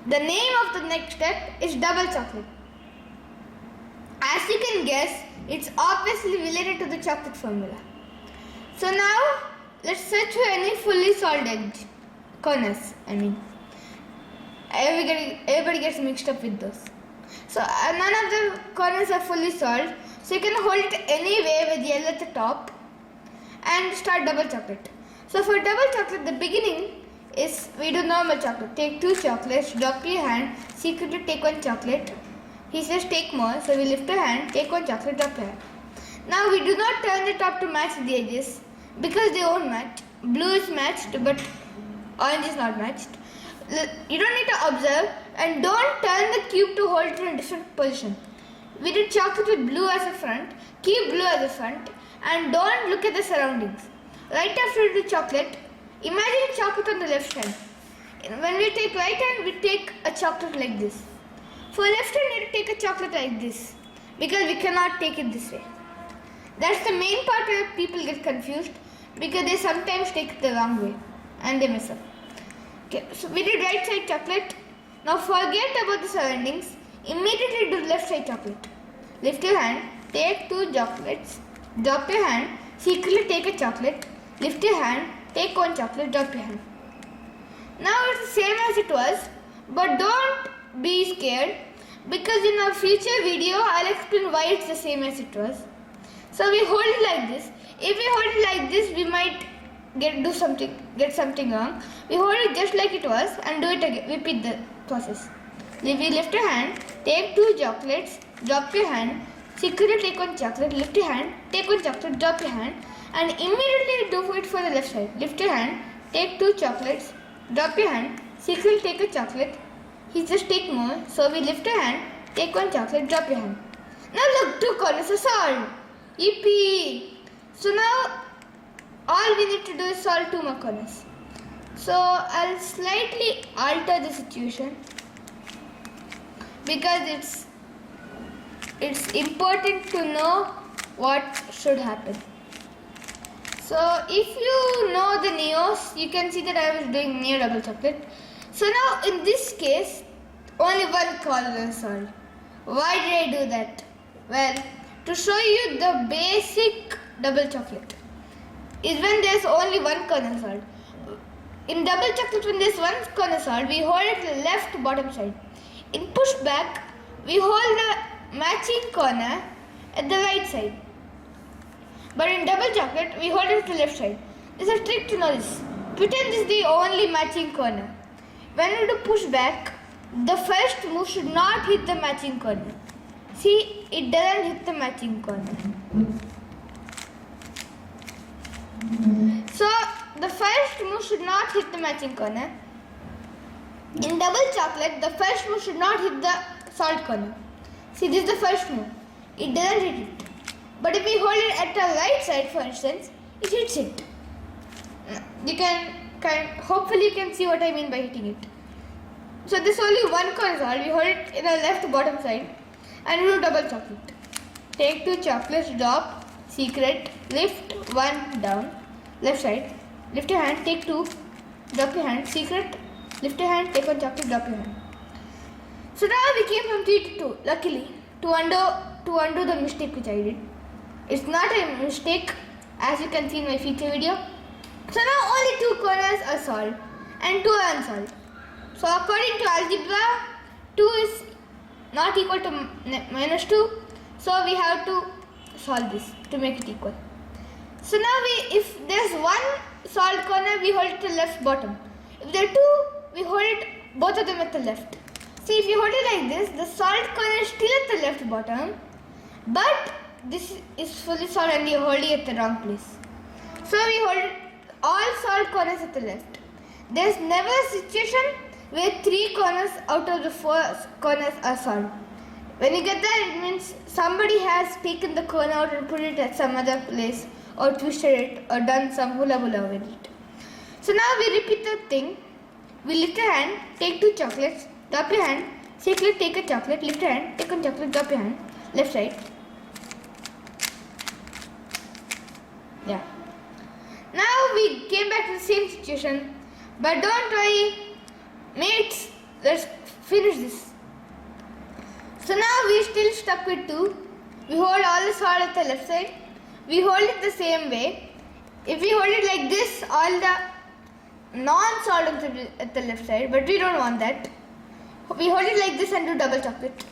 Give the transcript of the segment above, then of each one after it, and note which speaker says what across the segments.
Speaker 1: The name of the next step is double chocolate. As you can guess, it's obviously related to the chocolate formula. So now, let's search for any fully solid corners. Everybody gets mixed up with those. So none of the corners are fully solved. So you can hold it anyway with yellow at the top and start double chocolate. So for double chocolate, the beginning is we do normal chocolate. Take 2 chocolates, drop your hand, secretly take 1 chocolate. He says take more, so we lift our hand, take 1 chocolate, drop your hand. Now we do not turn the top to match the edges because they won't match. Blue is matched but orange is not matched. You don't need to observe and don't turn the cube to hold it in a different position. We did chocolate with blue as a front, keep blue as a front and don't look at the surroundings. Right after we do chocolate, imagine chocolate on the left hand. When we take right hand, we take a chocolate like this. For left hand, we need to take a chocolate like this because we cannot take it this way. That's the main part where people get confused because they sometimes take it the wrong way and they mess up. Okay, so we did right side chocolate. Now forget about the surroundings. Immediately do left side chocolate. Lift your hand, take 2 chocolates, drop your hand, secretly take a chocolate, lift your hand, take 1 chocolate, drop your hand. Now it's the same as it was, but don't be scared because in a future video I'll explain why it's the same as it was. So we hold it like this. If we hold it like this, we might get something wrong. We hold it just like it was and do it again. Repeat the process. We lift your hand, take 2 chocolates, drop your hand, secretly take 1 chocolate, lift your hand, take 1 chocolate, drop your hand and immediately do it for the left side. Lift your hand, take 2 chocolates, drop your hand, secretly take a chocolate. He just take more, so we lift your hand, take 1 chocolate, drop your hand. Now look, 2 corners are solved. Yippee! So now all we need to do is solve 2 more corners. So I'll slightly alter the situation because it's important to know what should happen. So if you know the neos, you can see that I was doing neo double chocolate. So now in this case, only 1 corner is solved. Why did I do that? Well, to show you the basic double chocolate is when there's only 1 corner solved. In double chocolate, when there's 1 corner solved, we hold it to the left bottom side. In pushback, we hold the matching corner at the right side. But in double chocolate, we hold it to the left side. There's a trick to know this. Pretend this is the only matching corner. When we do pushback, the first move should not hit the matching corner. See, it doesn't hit the matching corner. So, the first move should not hit the matching corner. In double chocolate, the first move should not hit the salt corner. See, this is the first move. It doesn't hit it. But if we hold it at the right side, for instance, it hits it. Hopefully you can see what I mean by hitting it. So this only 1 corner solved. We hold it in the left bottom side and we do double chocolate. Take 2 chocolates, drop, secret, lift 1 down, left side. Lift your hand, take 2, drop your hand, secret, lift your hand, take 1 chocolate, drop your hand. So now we came from 3 to 2, luckily, to undo the mistake which I did. It's not a mistake as you can see in my feature video. So now only 2 corners are solved and 2 are unsolved. So according to algebra, 2 is not equal to minus 2. So we have to solve this to make it equal. So now if there's 1 solved corner, we hold it to the left bottom. If there are 2, we hold it both of them at the left. See, if you hold it like this, the solved corner is still at the left bottom, but this is fully solved and you're holding it at the wrong place. So we hold all solved corners at the left. There's never a situation where 3 corners out of the 4 corners are solved. When you get that, it means somebody has taken the corner out and put it at some other place or twisted it or done some hula hula with it. So now we repeat the thing. We lift your hand, take 2 chocolates, drop your hand, secretly take a chocolate, lift your hand, take 1 chocolate, drop your hand, left side. Yeah. Now we came back to the same situation, but don't worry, mates, let's finish this. So now we still stuck with 2. We hold all the salt at the left side. We hold it the same way. If we hold it like this, all the non-salt at the left side, but we don't want that. We hold it like this and do double chocolate.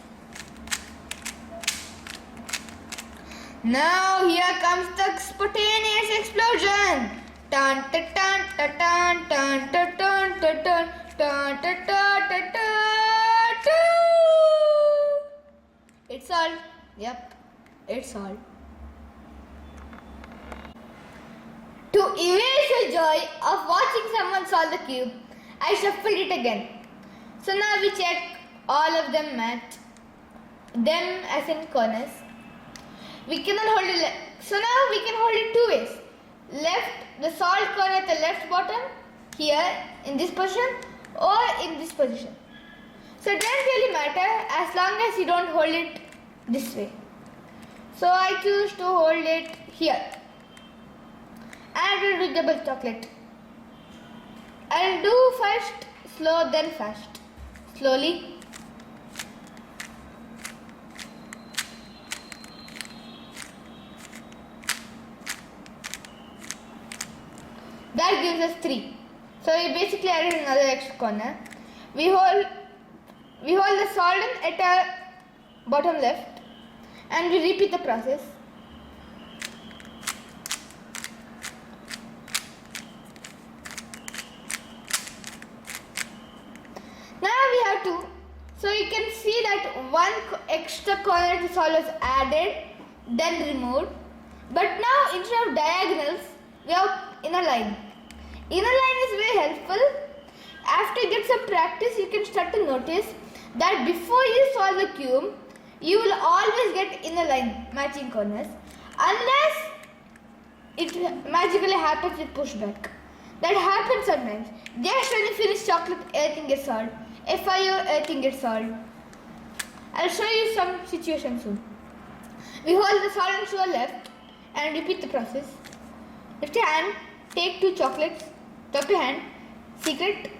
Speaker 1: Now here comes the spontaneous explosion. Dun dun dun dun dun dun dun dun dun dun dun dun dun dun. It's all. Yep, it's all. To erase the joy of watching someone solve the cube, I shuffled it again. So now we check all of them match. Them as in corners. We cannot hold it. So now we can hold it 2 ways. Left, the salt corner at the left bottom, here in this position, or in this position. So it doesn't really matter as long as you don't hold it this way. So I choose to hold it here. And I will do double chocolate. I'll do first slow, then fast. Slowly. That gives us 3. So we basically added another extra corner. We hold the salt at our bottom left and we repeat the process. Now we have 2. So you can see that one extra corner to salt was added, then removed. But now instead of diagonals, we have inner line. Inner line is very helpful. After you get some practice, you can start to notice that before you solve the cube, you will always get inner line matching corners unless it magically happens with pushback. That happens sometimes. Just when you finish chocolate, everything gets solved. FIO, everything gets solved. I'll show you some situation soon. We hold the salt to our left and repeat the process. Lift your hand, take 2 chocolates, drop your hand, secret.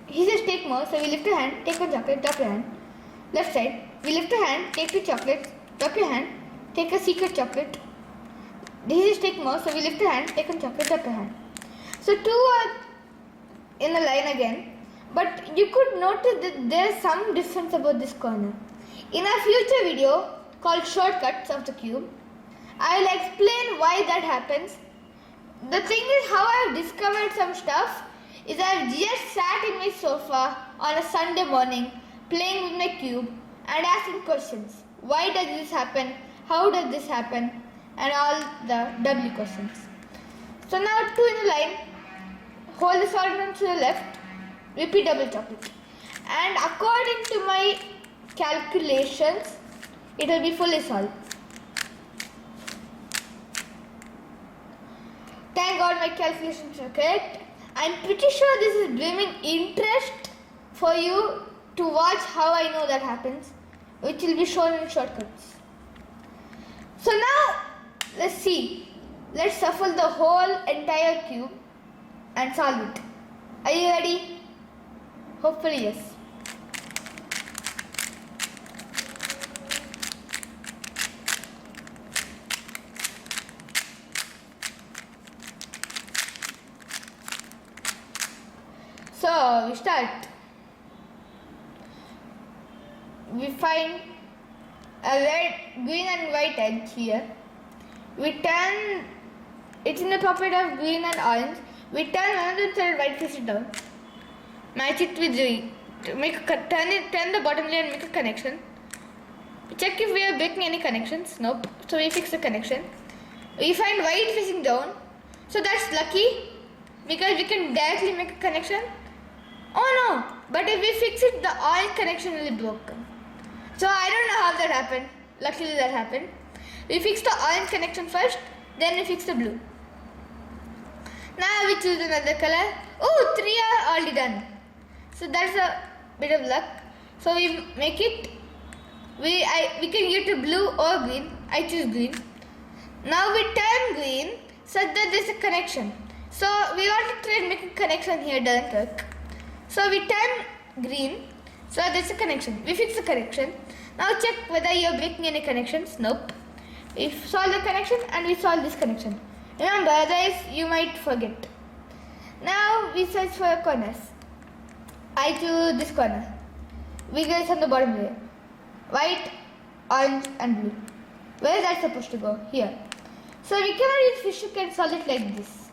Speaker 1: He says take more, so we lift your hand, take 1 chocolate, drop your hand. Left side, we lift your hand, take 2 chocolates, drop your hand, take a secret chocolate. He says take more, so we lift your hand, take 1 chocolate, drop your hand. So 2 are in a line again, but you could notice that there is some difference about this corner. In a future video called Shortcuts of the Cube, I will explain why that happens. The thing is, how I have discovered some stuff is I have just sat in my sofa on a Sunday morning playing with my cube and asking questions. Why does this happen? How does this happen? And all the W questions. So now 2 in a line, hold the salt to the left, repeat double chocolate. And according to my calculations, it will be fully solved. Thank God my calculations are correct. I'm pretty sure this is bringing interest for you to watch how I know that happens, which will be shown in shortcuts. So now, let's see. Let's shuffle the whole entire cube and solve it. Are you ready? Hopefully yes. So we start. We find a red, green and white edge here. We turn, it's in the pocket of green and orange. We turn another third white face down. Match it with green. Turn the bottom layer and make a connection. Check if we are breaking any connections. Nope. So we fix the connection. We find white facing down. So that's lucky because we can directly make a connection. Oh no! But if we fix it, the orange connection will be broken. So I don't know how that happened. Luckily that happened. We fix the orange connection first, then we fix the blue. Now we choose another color. Oh, 3 are already done. So that's a bit of luck. So we make it. We can get a blue or green. I choose green. Now we turn green such that there's a connection. So we want to try and make a connection here, doesn't work. So we turn green So that's a connection. We fix the connection. Now check whether you're breaking any connections. Nope. We solve the connection and we solve this connection. Remember, otherwise you might forget. Now we search for corners. I choose this corner. We get on the bottom layer. White, orange and blue. Where is that supposed to go? Here. So we cannot use fish hook and solve it like this.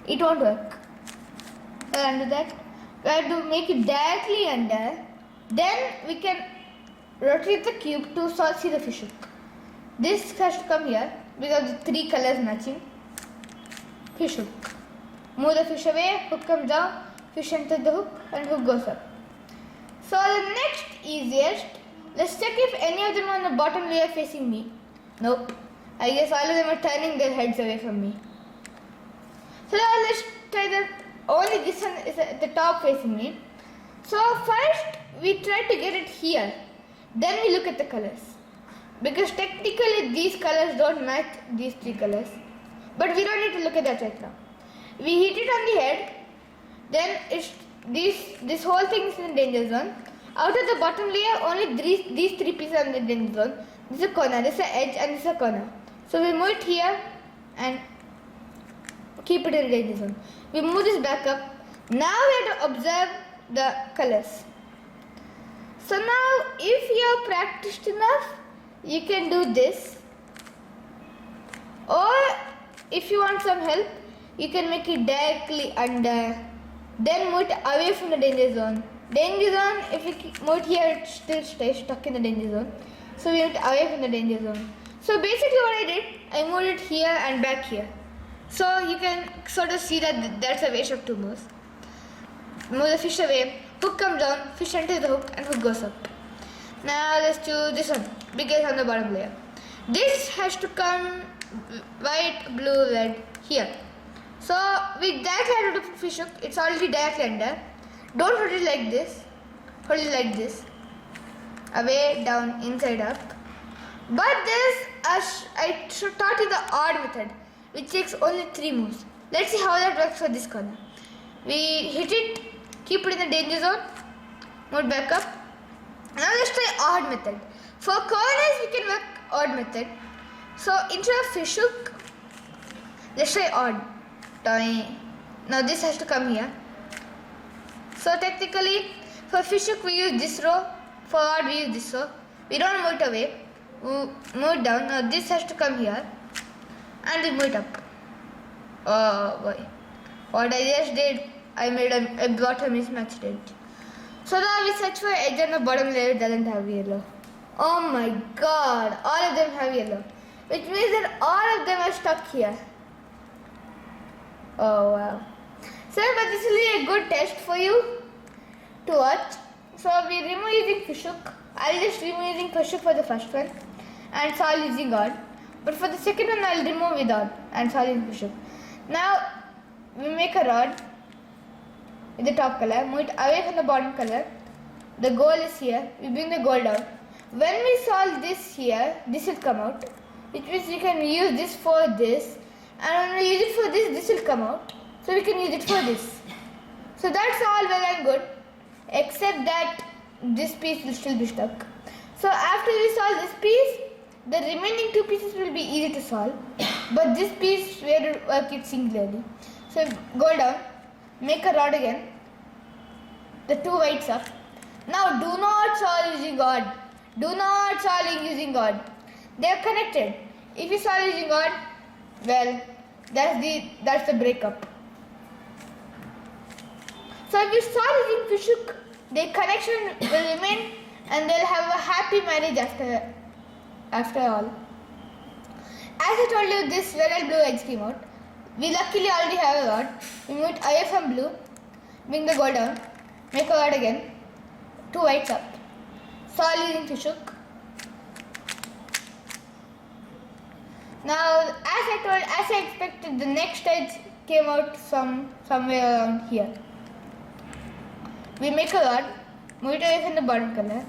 Speaker 1: It won't work. Under that, we have to make it directly under. Then we can rotate the cube to see the fish hook. This has to come here because the three colors matching. Fish hook. Move the fish away, hook comes down, fish enters the hook and hook goes up. So the next easiest, let's check if any of them on the bottom layer facing me. Nope. I guess all of them are turning their heads away from me. So now let's try the only this one is at the top facing me. So first we try to get it here. Then we look at the colors. Because technically these colors don't match these three colors. But we don't need to look at that right now. We hit it on the head. Then this whole thing is in the danger zone. Out of the bottom layer, only these three pieces are in the danger zone. This is a corner, this is an edge and this is a corner. So we move it here and keep it in the danger zone. We move this back up. Now we have to observe the colors. So now if you have practiced enough, you can do this. Or if you want some help, you can make it directly under. Then move it away from the danger zone. Danger zone, if you move it here, it still stays stuck in the danger zone. So we move it away from the danger zone. So basically what I did, I moved it here and back here. So you can sort of see that that's a waste of two moves. Move the fish away, hook comes down, fish enters the hook and hook goes up. Now let's do this one, biggest on the bottom layer. This has to come white, blue, red here. So we directly have to do fish hook, it's already directly under. Don't hold it like this, hold it like this. Away, down, inside, up. But I taught you the odd method, which takes only 3 moves. Let's see how that works for this corner. We hit it, keep it in the danger zone, move back up. Now let's try odd method. For corners we can work odd method. So instead of fish hook, let's try odd. Now this has to come here. So technically for fish hook we use this row, for odd we use this row. We don't move it away, we move it down. Now this has to come here and we move it up. Oh boy, what I just did, I brought a mismatched edge. So now we search for edge on the bottom layer, it doesn't have yellow. Oh my god, all of them have yellow. Which means that all of them are stuck here. Oh wow. So but this will be a good test for you to watch. So we remove using fish hook. I'll just remove using fish hook for the first one and solve using odd. But for the second one I'll remove with odd and solve using fish hook. Now we make a rod with the top color, move it away from the bottom color. The goal is here, we bring the goal down. When we solve this here, this will come out. Which means you can use this for this. And when we use it for this, this will come out. So we can use it for this. So that's all well and good. Except that this piece will still be stuck. So after we solve this piece, the remaining 2 pieces will be easy to solve. But this piece we have to work it singularly. So go down, make a rod again. The 2 whites up. Now do not solve using odd. Do not solve using odd. They are connected. If you solve using odd, well, that's the breakup. So if you solve using fish hook, the connection will remain and they'll have a happy marriage after all. As I told you, this red and blue edge came out. We luckily already have a rod. We move it away from blue, bring the gold down, make a rod again, 2 whites up. Solve using fish hook. Now, as I expected, the next edge came out somewhere around here. We make a rod, move it away from the bottom color.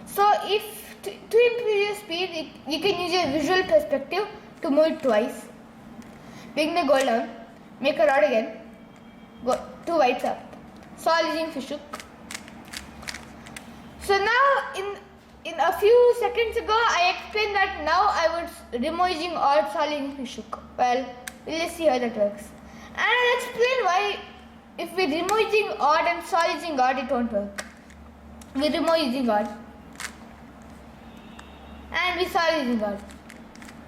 Speaker 1: So, if to increase your speed, you can use your visual perspective to move it twice. Bring the gold down, make a rod again, go 2 whites up. Solve using fish hook. So now in a few seconds ago I explained that now I was removing odd solving Fishhook. Well, let's see how that works. And I'll explain why if we're removing odd and solving odd it won't work. We're removing odd and we solving odd.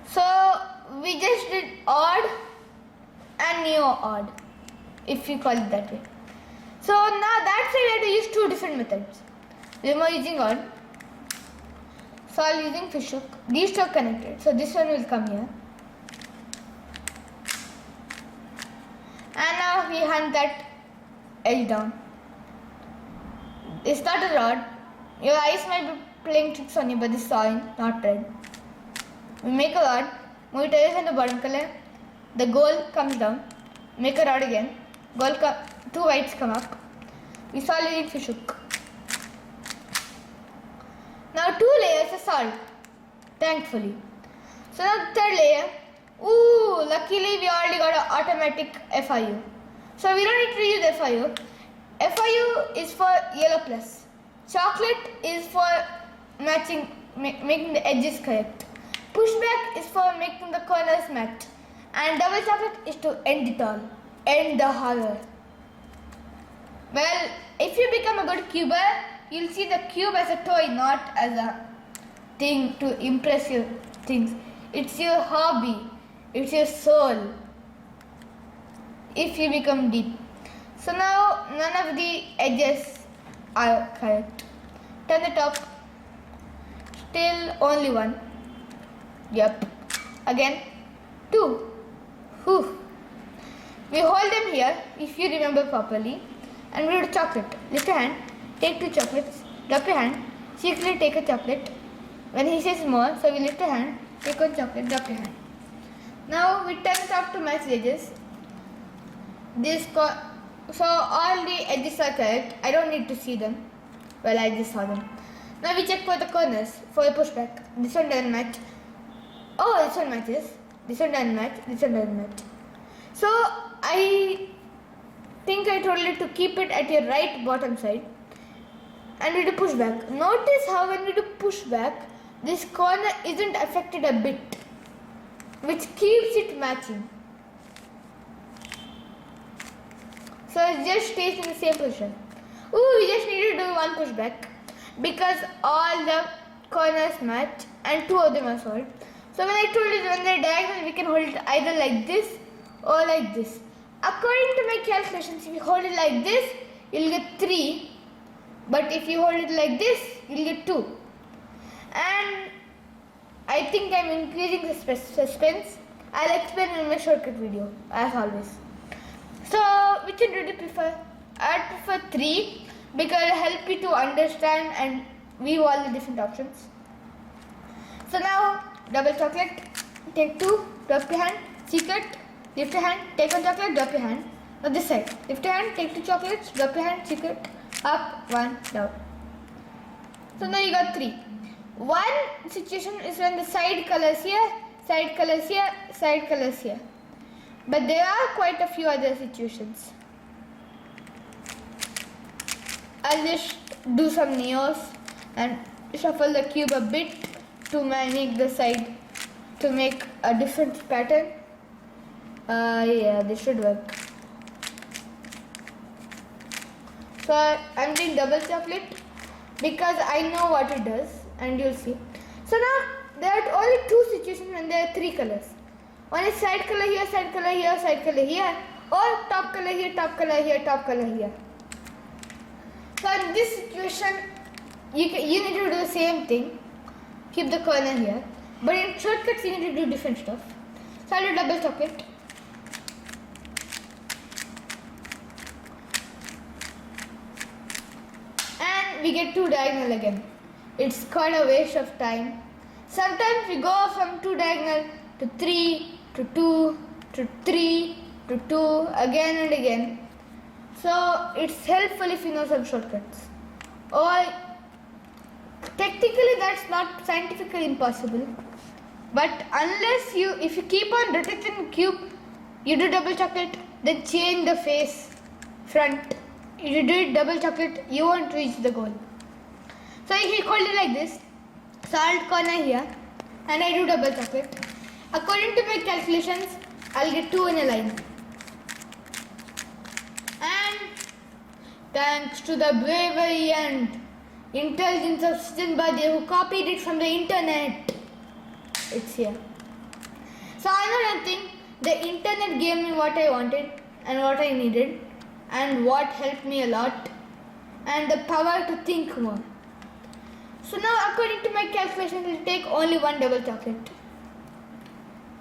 Speaker 1: So we just did odd and neo odd, if you call it that way. So now that's why we have to use two different methods. Remove using odd, solve using Fishhook. These two are connected. So this one will come here. And now we hunt that edge down. It's not a rod. Your eyes might be playing tricks on you, but this is all not red. We make a rod, move it away from the bottom color. The goal comes down. Make a rod again. Two whites come up. We solve using Fishhook. Now 2 layers are solved, thankfully. So now the third layer. Ooh, luckily we already got an automatic FIU. So we don't need to use FIU. FIU is for yellow plus. Chocolate is for matching, making the edges correct. Pushback is for making the corners match. And double chocolate is to end it all. End the horror. Well, if you become a good cuber, you'll see the cube as a toy, not as a thing to impress your things. It's your hobby. It's your soul. If you become deep. So now none of the edges are correct. Turn the top. Still only one. Yep. Again 2. Whew. We hold them here, if you remember properly, and we do chocolate. Lift your hand, take 2 chocolates, drop your hand, secretly take a chocolate. When he says more, so we lift your hand, take 1 chocolate, drop your hand. Now we turn it up to match the edges. So all the edges are correct. I don't need to see them. Well, I just saw them. Now we check for the corners, for the pushback. This one doesn't match. Oh, this one matches. This one doesn't match. This one doesn't match. So I think I told you to keep it at your right bottom side. And we do pushback. Notice how when we do pushback, this corner isn't affected a bit, which keeps it matching. So it just stays in the same position. Ooh, we just need to do 1 pushback because all the corners match and 2 of them are solved. So when I told you when they're diagonal, we can hold it either like this or like this. According to my calculations, if you hold it like this, you'll get 3. But if you hold it like this, you'll get 2. And I think I'm increasing the suspense. I'll explain in my shortcut video, as always. So, which one do you prefer? I'd prefer 3 because it'll help you to understand and view all the different options. So now, double chocolate, take 2, drop your hand, secret, lift your hand, take 1 chocolate, drop your hand. Now this side, lift your hand, take 2 chocolates, drop your hand, secret, up, 1, down. So now you got 3. One situation is when the side colors here, side colors here, side colors here. But there are quite a few other situations. I'll just do some neos and shuffle the cube a bit to make the side to make a different pattern. Yeah, this should work. So I'm doing double chocolate because I know what it does, and you'll see. So now there are only 2 situations when there are 3 colors. One is side color here, side color here, side color here, or top color here, top color here, top color here. So in this situation, you need to do the same thing. Keep the corner here. But in shortcuts, you need to do different stuff. So I'll do double chocolate. And we get 2 diagonal again. It's quite a waste of time. Sometimes we go from 2 diagonal to 3, to 2, to 3, to 2, again and again. So it's helpful if you know some shortcuts. Or technically that's not scientifically impossible. But if you keep on rotating the cube, you do double chocolate, then change the face, front. If you do it double chocolate, you won't reach the goal. So if you hold it like this, salt corner here, and I do double chocolate. According to my calculations, I'll get 2 in a line. And thanks to the bravery and intelligence of Sachin Bade, who copied it from the internet, it's here. So I know nothing. The internet gave me what I wanted and what I needed, and what helped me a lot, and the power to think more. So now, according to my calculations, it will take only 1 double chocolate.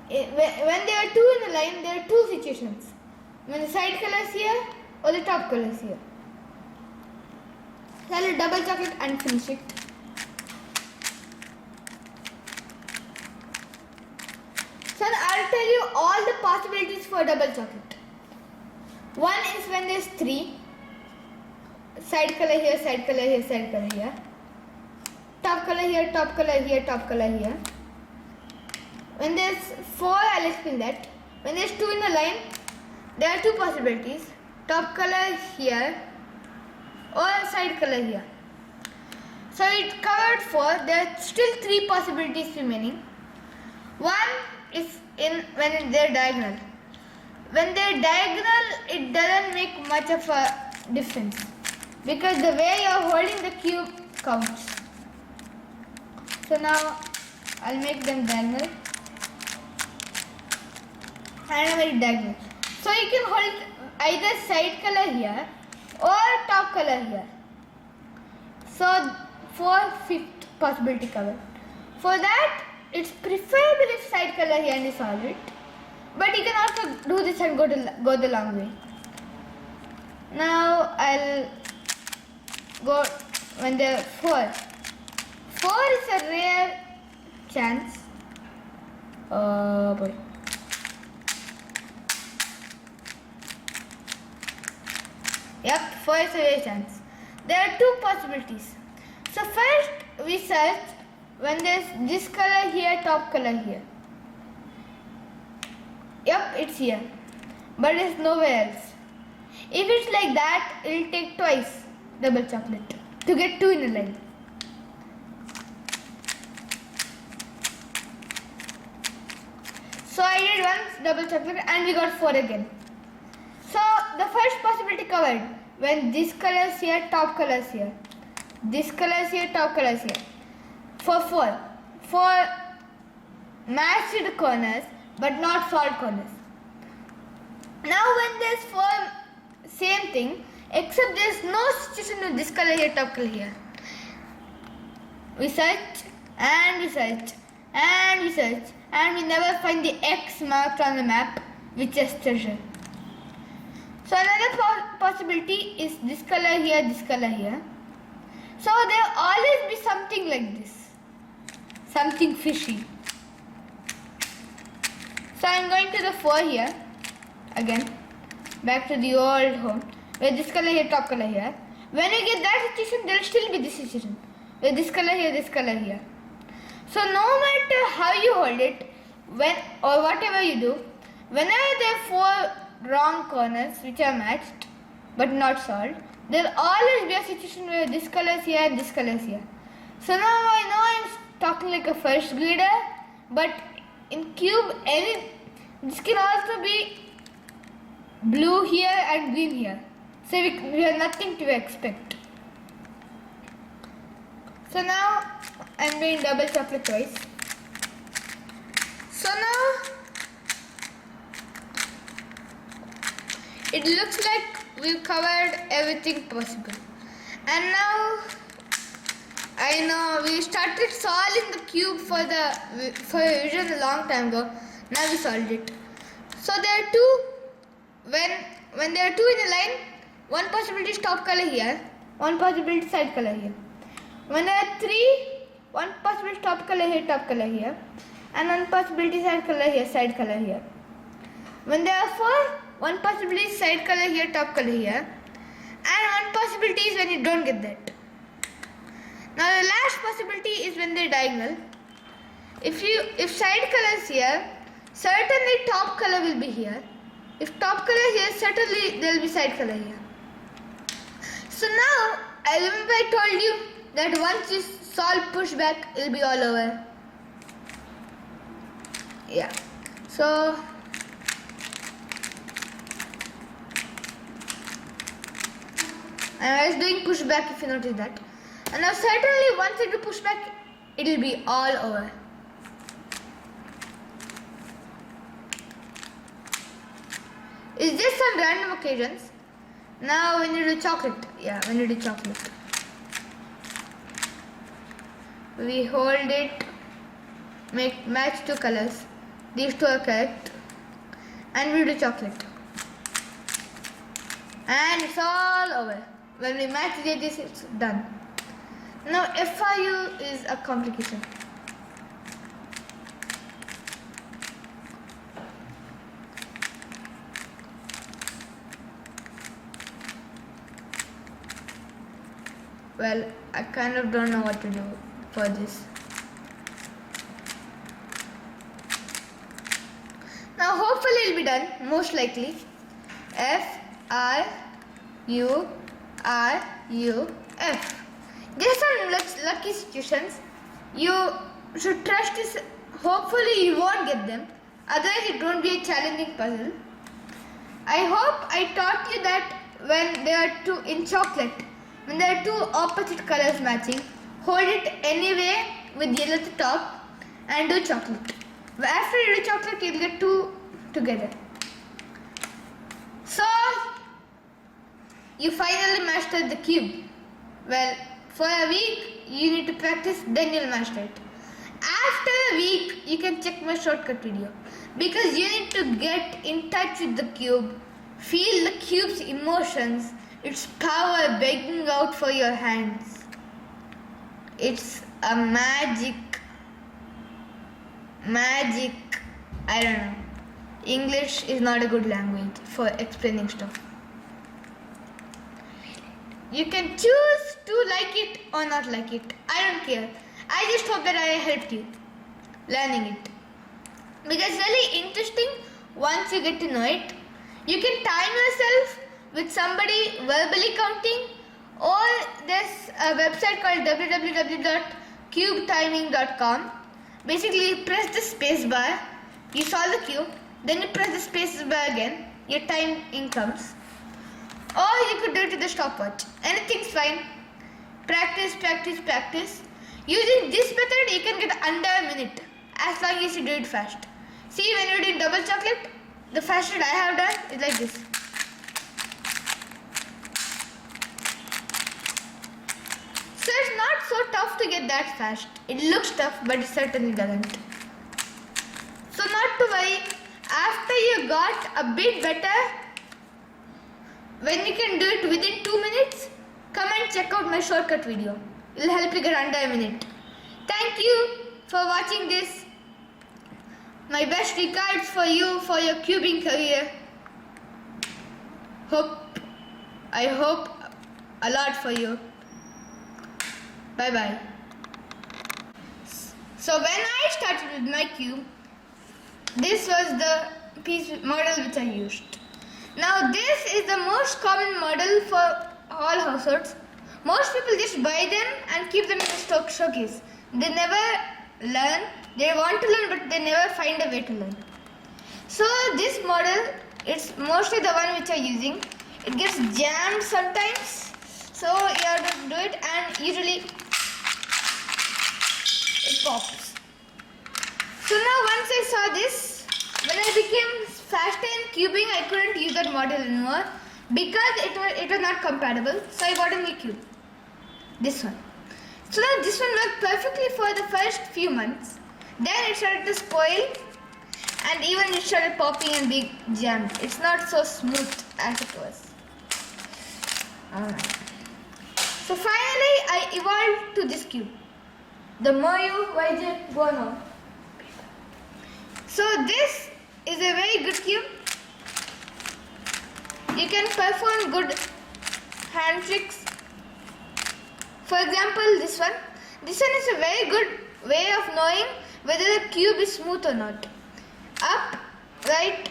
Speaker 1: When there are 2 in a line, there are 2 situations. When the side color is here or the top color is here. So I will double chocolate and finish it. So I'll tell you all the possibilities for double chocolate. One is when there's 3. Side color here, side color here, side color here. Top color here, top color here, top color here. When there's 4, I'll explain that. When there's 2 in a line, there are 2 possibilities. Top color here or side color here. So it covered 4. There are still 3 possibilities remaining. One is when they're diagonal. When they're diagonal, it doesn't make much of a difference, because the way you're holding the cube counts. So now I'll make them diagonal and very diagonal. So you can hold either side color here or top color here. So 4/5 possibility covered. For that, it's preferable if side color here and you solve it. But you can also do this and go the long way. Now I'll go when there are 4. 4 is a rare chance. Oh boy. Yep, 4 is a rare chance. There are 2 possibilities. So first we search when there's this color here, top color here. Yep, it's here, but it's nowhere else. If it's like that, it'll take twice double chocolate to get 2 in a line. So I did once double chocolate and we got 4 again. So the first possibility covered when this color is here, top color is here. This color is here, top color is here. For 4. For matched corners but not solved corners. Now when there's 4, same thing, except there's no situation with this color here, top color here. We search and we search and we search and we never find the X marked on the map, which is treasure. So another possibility is this color here, this color here. So there will always be something like this, something fishy. So I am going to the 4 here, again, back to the old home, where this color here, top color here. When you get that situation, there will still be this situation, where this color here, this color here. So no matter how you hold it, when or whatever you do, whenever there are 4 wrong corners which are matched but not solved, there will always be a situation where this color is here and this color is here. So now I know I am talking like a first grader, but in cube, this can also be blue here and green here. So we have nothing to expect. So now I am doing double chocolate twice. So now it looks like we've covered everything possible. And now I know we started solving the cube for revision a long time ago. Now we solved it. So there are 2. When there are 2 in a line, one possibility is top color here, one possibility is side color here. When there are 3, one possibility is top color here, and one possibility is side color here. When there are 4, one possibility is side color here, top color here, and one possibility is when you don't get that. Now the last possibility is when they're diagonal. If side color is here, certainly top color will be here. If top color here, certainly there will be side color here. So now, I remember I told you that once you solve pushback, it will be all over. Yeah. So I was doing pushback, if you notice that. And now certainly once I do pushback, it will be all over. It's just some random occasions. Now when you do chocolate, when you do chocolate, we hold it, match two colors. These two are correct, and we do chocolate, and it's all over. When we match the edges, it's done. Now FIU is a complication. Well, I kind of don't know what to do for this. Now hopefully it'll be done, most likely. FIURUF. There are some lucky situations. You should trust this. Hopefully you won't get them. Otherwise it won't be a challenging puzzle. I hope I taught you that when there are two in chocolate, when there are two opposite colors matching, hold it anyway with yellow at the top and do chocolate. After you do chocolate, you'll get two together. So you finally mastered the cube. Well, for a week you need to practice, then you'll master it. After a week, you can check my shortcut video, because you need to get in touch with the cube, feel the cube's emotions, its power begging out for your hands. It's a magic, I don't know. English is not a good language for explaining stuff. You can choose to like it or not like it. I don't care. I just hope that I helped you learning it. Because it's really interesting once you get to know it. You can time yourself with somebody verbally counting, or there's a website called www.cubetiming.com. Basically, you press the space bar, you solve the cube, then you press the space bar again, your timing comes. Or you could do it with the stopwatch. Anything's fine. Practice. Using this method, you can get under a minute, as long as you do it fast. See, when you're doing double chocolate, the fastest I have done is like this. So it's not so tough to get that fast. It looks tough, but it certainly doesn't. So not to worry, after you got a bit better, when you can do it within 2 minutes, come and check out my shortcut video. It will help you get under a minute. Thank you for watching this. My best regards for you for your cubing career. I hope a lot for you. Bye bye. So when I started with my cube, this was the model which I used. Now this is the most common model for all households. Most people just buy them and keep them in the showcase. They never learn. They want to learn, but they never find a way to learn. So this model, it's mostly the one which I'm using. It gets jammed sometimes, so you have to do it, and usually it pops. So now once I saw this, when I became faster in cubing, I couldn't use that model anymore because it was not compatible. So I got a new cube, this one. So now this one worked perfectly for the first few months. Then it started to spoil, and even it started popping and being jammed. It's not so smooth as it was. Alright. So finally I evolved to this cube, the Moyu YJ Bono. So this is a very good cube. You can perform good hand tricks. For example, this one. This one is a very good way of knowing whether the cube is smooth or not. Up, right,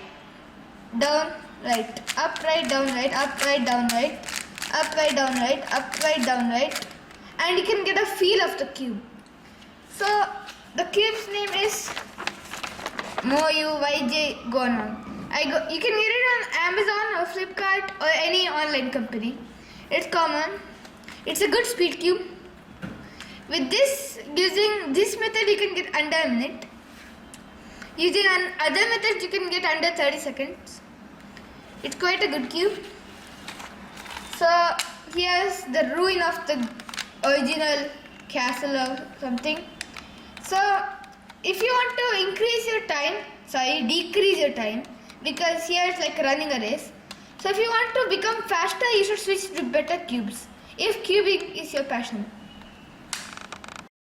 Speaker 1: down, right. Up, right, down, right. Up, right, down, right. Up, right, down, right. Up, right, down, right. and you can get a feel of the cube. So the cube's name is MoUYJ Gonan. You can get it on Amazon or Flipkart or any online company. It's common. It's a good speed cube. With this, using this method, you can get under a minute. Using other methods, you can get under 30 seconds. It's quite a good cube. So here's the ruin of the original castle or something. So if you want to decrease your time, because here it's like running a race. So if you want to become faster, you should switch to better cubes, if cubing is your passion.